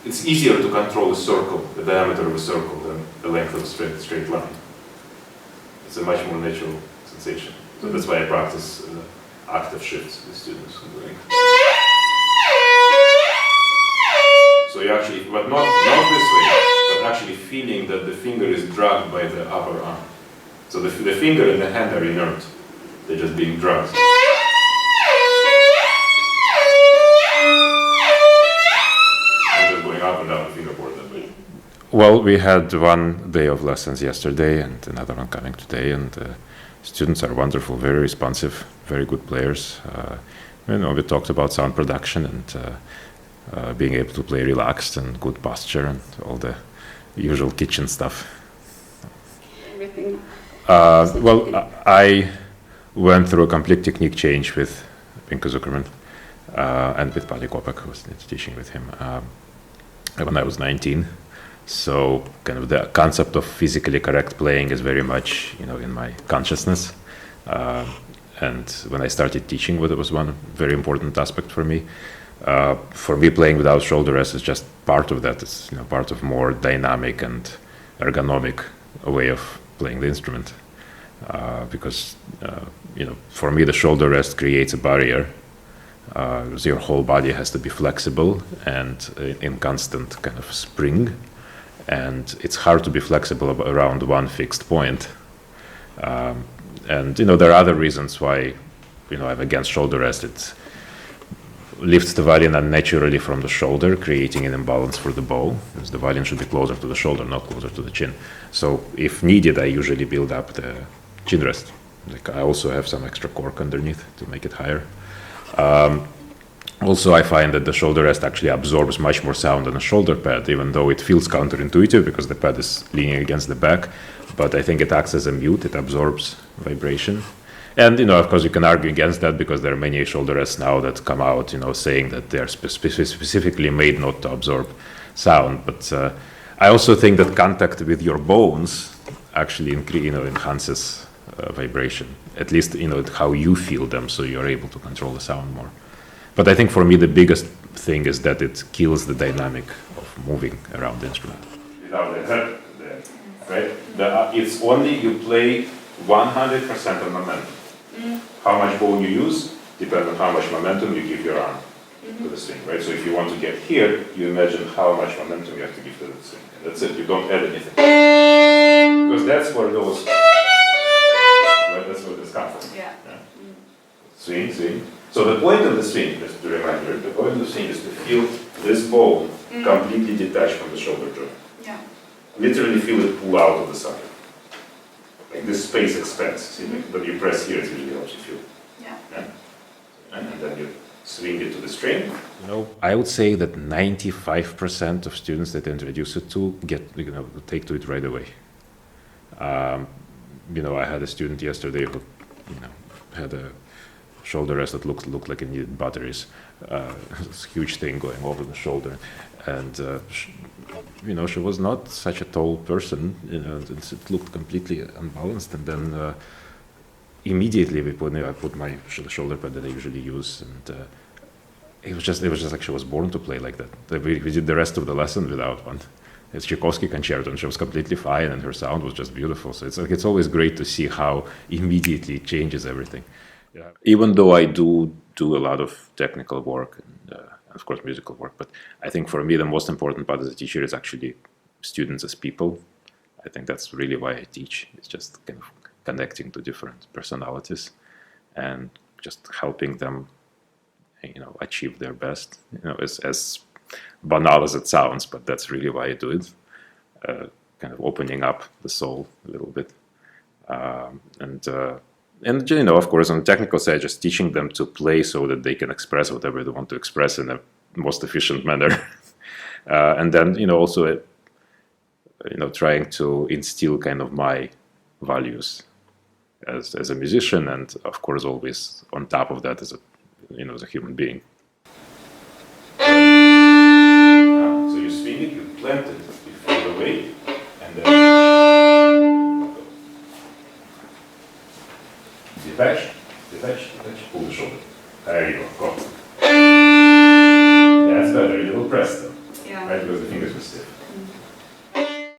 it's easier to control a circle, the diameter of a circle, than the length of a straight line. It's a much more natural sensation. So that's why I practice octave shifts with students. So you actually, but not this way, but actually feeling that the finger is dragged by the upper arm. So the finger and the hand are inert. They're just being dragged. I'm just going up and down the fingerboard that way. Well, we had one day of lessons yesterday and another one coming today, and students are wonderful, very responsive, very good players. We talked about sound production and being able to play relaxed and good posture and all the usual kitchen stuff. Everything. I went through a complete technique change with Pinko Zuckerman and with Paddy Kopek, who was teaching with him when I was 19. So kind of the concept of physically correct playing is very much, in my consciousness. And when I started teaching, it was one very important aspect for me. For me, playing without shoulder rest is just part of that. It's part of more dynamic and ergonomic way of playing the instrument. Because for me, the shoulder rest creates a barrier. Because your whole body has to be flexible and in constant kind of spring. And it's hard to be flexible around one fixed point. And there are other reasons why I'm against shoulder rest. It lifts the violin unnaturally from the shoulder, creating an imbalance for the bow, because the violin should be closer to the shoulder, not closer to the chin. So if needed, I usually build up the chin rest. I also have some extra cork underneath to make it higher. Also, I find that the shoulder rest actually absorbs much more sound than a shoulder pad, even though it feels counterintuitive because the pad is leaning against the back. But I think it acts as a mute, it absorbs vibration. And, of course, you can argue against that because there are many shoulder rests now that come out, saying that they're specifically made not to absorb sound. But I also think that contact with your bones actually enhances vibration, at least, how you feel them, so you're able to control the sound more. But I think for me, the biggest thing is that it kills the dynamic of moving around the instrument. Without the head there, right? It's only you play 100% of momentum. How much bone you use depends on how much momentum you give your arm to the string, right? So if you want to get here, you imagine how much momentum you have to give to the string. And that's it, you don't add anything. Because that's where those, right? That's where this comes from. Yeah. Swing, swing. So the point of the swing, just to remind you, the point of the swing is to feel this bone completely detached from the shoulder joint. Yeah. Literally feel it pull out of the socket. Like this space expands. See, when you press here, it usually helps you feel. Yeah. And then you swing it to the string. I would say that 95% of students that I introduce it to take to it right away. I had a student yesterday who, had a shoulder rest that looked like it needed batteries. This huge thing going over the shoulder, and she was not such a tall person. It looked completely unbalanced, and then immediately I put my shoulder pad that I usually use, and it was just like she was born to play like that. We did the rest of the lesson without one. It's Tchaikovsky concerto, and she was completely fine, and her sound was just beautiful. So it's always great to see how immediately it changes everything. Yeah. Even though I do a lot of technical work and of course musical work, but I think for me the most important part as a teacher is actually students as people. I think that's really why I teach. It's just kind of connecting to different personalities and just helping them, achieve their best. As banal as it sounds, but that's really why I do it. Kind of opening up the soul a little bit, and of course, on the technical side, just teaching them to play so that they can express whatever they want to express in a most efficient manner. And then, also, trying to instill kind of my values as a musician, and of course, always on top of that as a human being. So you swing it, you plant it, you feel the weight, and then detach, pull the shoulder. There you go, That's better, you will press them. Right, because the fingers were stiff. Mm.